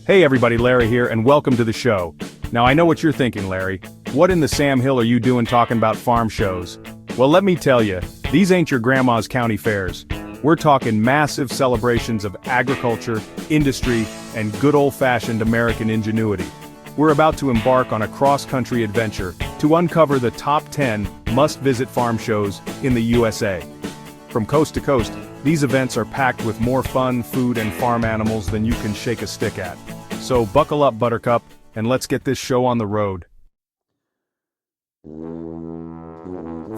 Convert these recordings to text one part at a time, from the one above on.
Hey everybody, Larry here, and welcome to the show. Now I know what you're thinking, Larry. What in the Sam Hill are you doing talking about farm shows? Well, let me tell you, these ain't your grandma's county fairs. We're talking massive celebrations of agriculture, industry, and good old-fashioned American ingenuity. We're about to embark on a cross-country adventure to uncover the top 10 must-visit farm shows in the USA. From coast to coast, these events are packed with more fun, food, and farm animals than you can shake a stick at. So buckle up, Buttercup, and let's get this show on the road.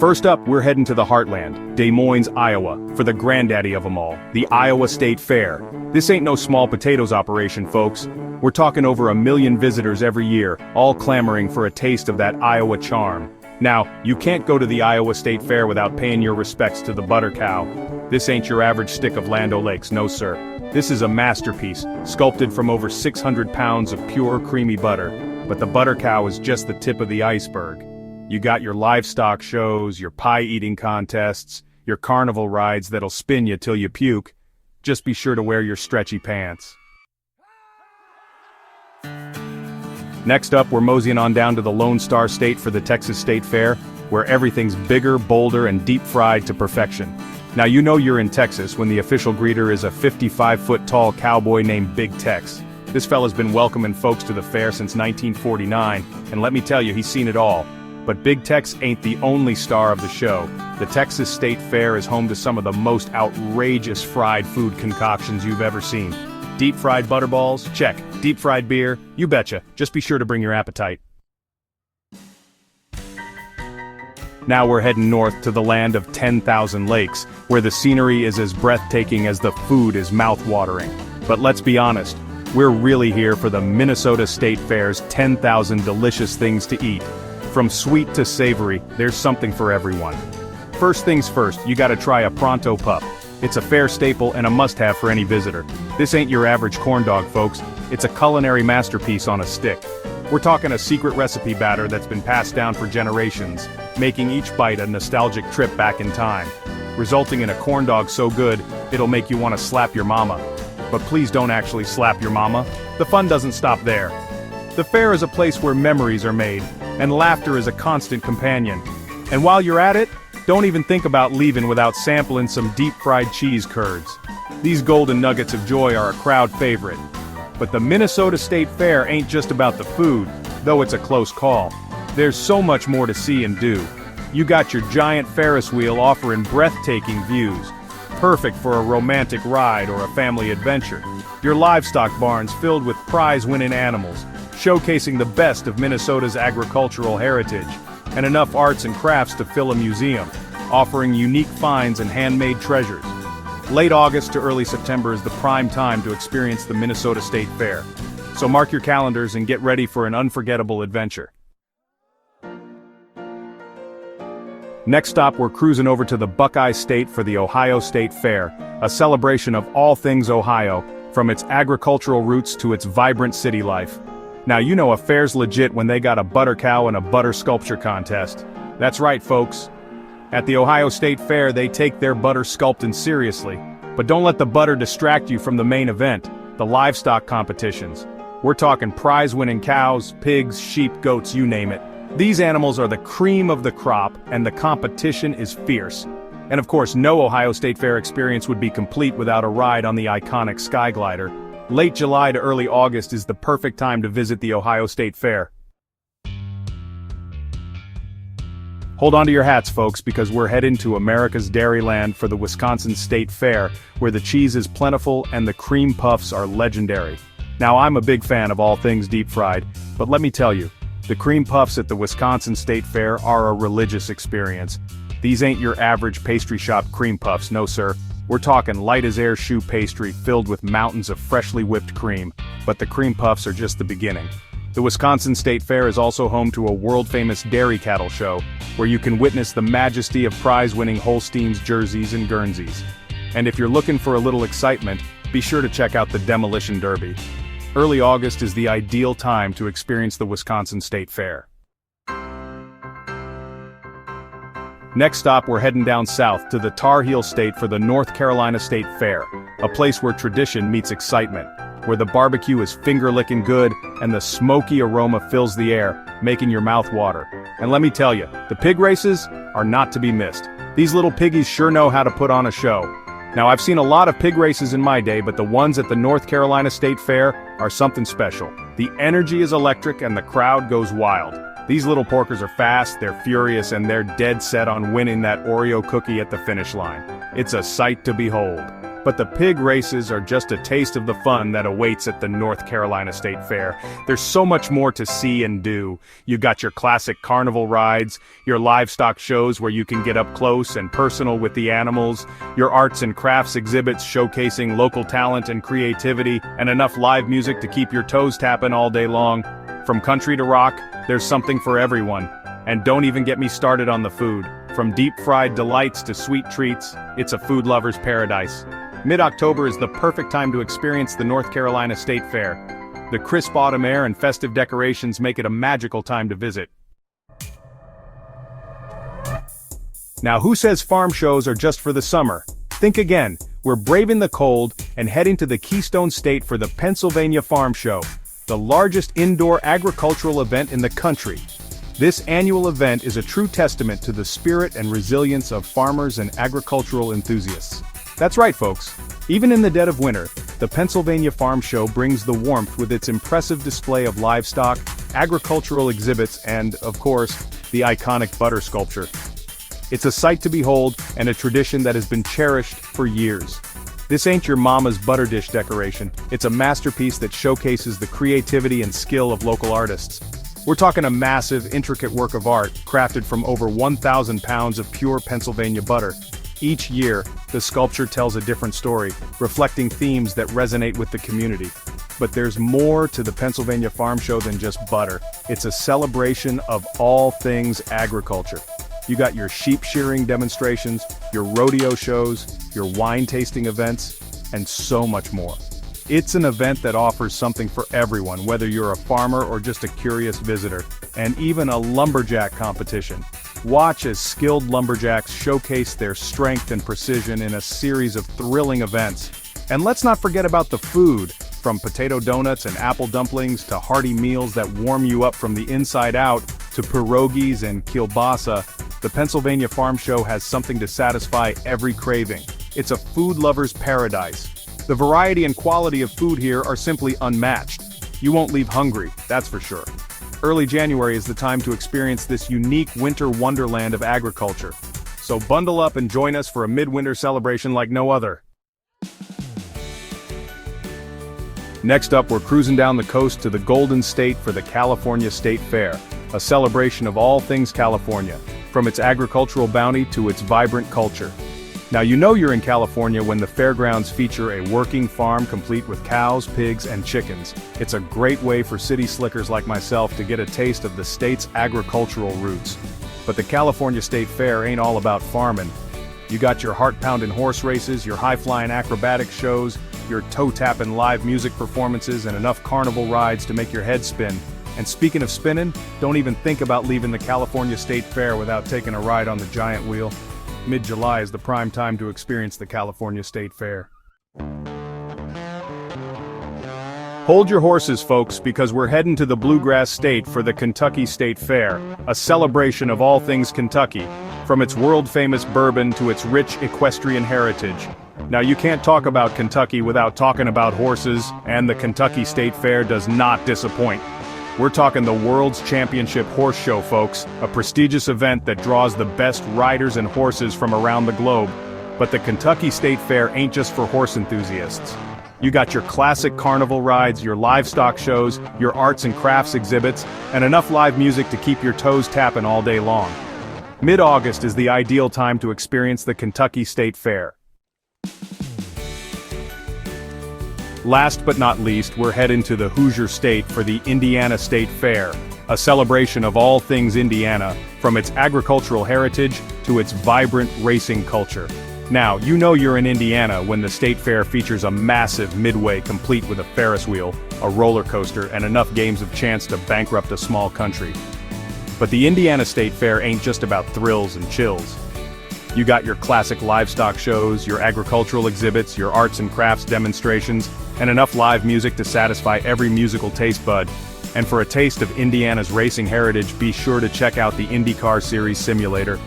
First up, we're heading to the heartland, Des Moines, Iowa, for the granddaddy of them all, the Iowa State Fair. This ain't no small potatoes operation, folks. We're talking over 1 million visitors every year, all clamoring for a taste of that Iowa charm. Now, you can't go to the Iowa State Fair without paying your respects to the butter cow. This ain't your average stick of Land O'Lakes, no sir. This is a masterpiece, sculpted from over 600 pounds of pure creamy butter. But the butter cow is just the tip of the iceberg. You got your livestock shows, your pie-eating contests, your carnival rides that'll spin you till you puke. Just be sure to wear your stretchy pants. Next up, we're moseying on down to the Lone Star State for the Texas State Fair, where everything's bigger, bolder, and deep-fried to perfection. Now you know you're in Texas when the official greeter is a 55-foot-tall cowboy named Big Tex. This fella's been welcoming folks to the fair since 1949, and let me tell you, he's seen it all. But Big Tex ain't the only star of the show. The Texas State Fair is home to some of the most outrageous fried food concoctions you've ever seen. Deep-fried butterballs? Check. Deep-fried beer? You betcha. Just be sure to bring your appetite. Now we're heading north to the land of 10,000 lakes, where the scenery is as breathtaking as the food is mouth-watering. But let's be honest, we're really here for the Minnesota State Fair's 10,000 delicious things to eat. From sweet to savory, there's something for everyone. First things first, you gotta try a Pronto Pup. It's a fair staple and a must-have for any visitor. This ain't your average corn dog, folks. It's a culinary masterpiece on a stick. We're talking a secret recipe batter that's been passed down for generations, making each bite a nostalgic trip back in time, resulting in a corn dog so good, it'll make you want to slap your mama. But please don't actually slap your mama. The fun doesn't stop there. The fair is a place where memories are made, and laughter is a constant companion. And while you're at it, don't even think about leaving without sampling some deep-fried cheese curds. These golden nuggets of joy are a crowd favorite. But the Minnesota State Fair ain't just about the food, though it's a close call. There's so much more to see and do. You got your giant Ferris wheel offering breathtaking views, perfect for a romantic ride or a family adventure. Your livestock barns filled with prize-winning animals, showcasing the best of Minnesota's agricultural heritage, and enough arts and crafts to fill a museum, offering unique finds and handmade treasures. Late August to early September is the prime time to experience the Minnesota State Fair. So mark your calendars and get ready for an unforgettable adventure. Next stop, we're cruising over to the Buckeye State for the Ohio State Fair, a celebration of all things Ohio, from its agricultural roots to its vibrant city life. Now you know a fair's legit when they got a butter cow and a butter sculpture contest. That's right, folks. At the Ohio State Fair, they take their butter sculpting seriously. But don't let the butter distract you from the main event, the livestock competitions. We're talking prize-winning cows, pigs, sheep, goats, you name it. These animals are the cream of the crop, and the competition is fierce. And of course, no Ohio State Fair experience would be complete without a ride on the iconic Sky Glider. Late July to early August is the perfect time to visit the Ohio State Fair. Hold on to your hats, folks, because we're heading to America's Dairyland for the Wisconsin State Fair, where the cheese is plentiful and the cream puffs are legendary. Now, I'm a big fan of all things deep-fried, but let me tell you, the cream puffs at the Wisconsin State Fair are a religious experience. These ain't your average pastry shop cream puffs, no sir. We're talking light-as-air choux pastry filled with mountains of freshly whipped cream, but the cream puffs are just the beginning. The Wisconsin State Fair is also home to a world-famous dairy cattle show, where you can witness the majesty of prize-winning Holsteins, Jerseys, and Guernseys. And if you're looking for a little excitement, be sure to check out the Demolition Derby. Early August is the ideal time to experience the Wisconsin State Fair. Next stop, we're heading down south to the Tar Heel State for the North Carolina State Fair, a place where tradition meets excitement. where the barbecue is finger-licking good and the smoky aroma fills the air, making your mouth water. And let me tell you, the pig races are not to be missed. These little piggies sure know how to put on a show. Now, I've seen a lot of pig races in my day, but the ones at the North Carolina State Fair are something special. The energy is electric and the crowd goes wild. These little porkers are fast, they're furious, and they're dead set on winning that Oreo cookie at the finish line. It's a sight to behold. But the pig races are just a taste of the fun that awaits at the North Carolina State Fair. There's so much more to see and do. You got your classic carnival rides, your livestock shows where you can get up close and personal with the animals, your arts and crafts exhibits showcasing local talent and creativity, and enough live music to keep your toes tapping all day long. From country to rock, there's something for everyone. And don't even get me started on the food. From deep-fried delights to sweet treats, it's a food lover's paradise. Mid-October is the perfect time to experience the North Carolina State Fair. The crisp autumn air and festive decorations make it a magical time to visit. Now, who says farm shows are just for the summer? Think again. We're braving the cold and heading to the Keystone State for the Pennsylvania Farm Show, the largest indoor agricultural event in the country. This annual event is a true testament to the spirit and resilience of farmers and agricultural enthusiasts. That's right, folks. Even in the dead of winter, the Pennsylvania Farm Show brings the warmth with its impressive display of livestock, agricultural exhibits, and, of course, the iconic butter sculpture. It's a sight to behold and a tradition that has been cherished for years. This ain't your mama's butter dish decoration. It's a masterpiece that showcases the creativity and skill of local artists. We're talking a massive, intricate work of art crafted from over 1,000 pounds of pure Pennsylvania butter. Each year, the sculpture tells a different story, reflecting themes that resonate with the community. But there's more to the Pennsylvania Farm Show than just butter. It's a celebration of all things agriculture. You got your sheep shearing demonstrations, your rodeo shows, your wine tasting events, and so much more. It's an event that offers something for everyone, whether you're a farmer or just a curious visitor, and even a lumberjack competition. Watch as skilled lumberjacks showcase their strength and precision in a series of thrilling events. And let's not forget about the food, from potato donuts and apple dumplings to hearty meals that warm you up from the inside out to pierogies and kielbasa. The Pennsylvania Farm Show has something to satisfy every craving. It's a food lover's paradise. The variety and quality of food here are simply unmatched. You won't leave hungry, that's for sure. Early January is the time to experience this unique winter wonderland of agriculture. So bundle up and join us for a midwinter celebration like no other. Next up, we're cruising down the coast to the Golden State for the California State Fair, a celebration of all things California, from its agricultural bounty to its vibrant culture. Now you know you're in California when the fairgrounds feature a working farm complete with cows, pigs, and chickens. It's a great way for city slickers like myself to get a taste of the state's agricultural roots. But the California State Fair ain't all about farming. You got your heart-pounding horse races, your high-flying acrobatic shows, your toe-tapping live music performances, and enough carnival rides to make your head spin. And speaking of spinning, don't even think about leaving the California State Fair without taking a ride on the giant wheel. Mid-July is the prime time to experience the California State Fair. Hold your horses, folks, because we're heading to the Bluegrass State for the Kentucky State Fair, a celebration of all things Kentucky, from its world-famous bourbon to its rich equestrian heritage. Now you can't talk about Kentucky without talking about horses, and the Kentucky State Fair does not disappoint. We're talking the World's Championship Horse Show, folks, a prestigious event that draws the best riders and horses from around the globe. But the Kentucky State Fair ain't just for horse enthusiasts. You got your classic carnival rides, your livestock shows, your arts and crafts exhibits, and enough live music to keep your toes tapping all day long. Mid-August is the ideal time to experience the Kentucky State Fair. Last but not least, we're heading to the Hoosier State for the Indiana State Fair, a celebration of all things Indiana, from its agricultural heritage to its vibrant racing culture. Now, you know you're in Indiana when the State Fair features a massive midway complete with a Ferris wheel, a roller coaster, and enough games of chance to bankrupt a small country. But the Indiana State Fair ain't just about thrills and chills. You got your classic livestock shows, your agricultural exhibits, your arts and crafts demonstrations, and enough live music to satisfy every musical taste bud. And for a taste of Indiana's racing heritage, be sure to check out the IndyCar Series simulator.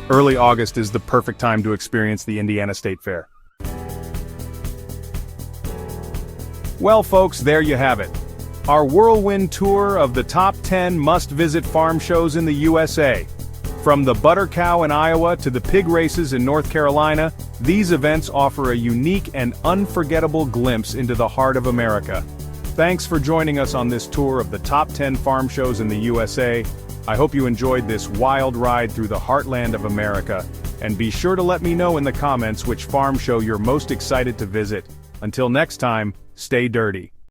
Early August is the perfect time to experience the Indiana State Fair. Well folks, there you have it. Our whirlwind tour of the top 10 must-visit farm shows in the USA. From the butter cow in Iowa to the pig races in North Carolina, these events offer a unique and unforgettable glimpse into the heart of America. Thanks for joining us on this tour of the top 10 farm shows in the USA. I hope you enjoyed this wild ride through the heartland of America, and be sure to let me know in the comments which farm show you're most excited to visit. Until next time, stay dirty.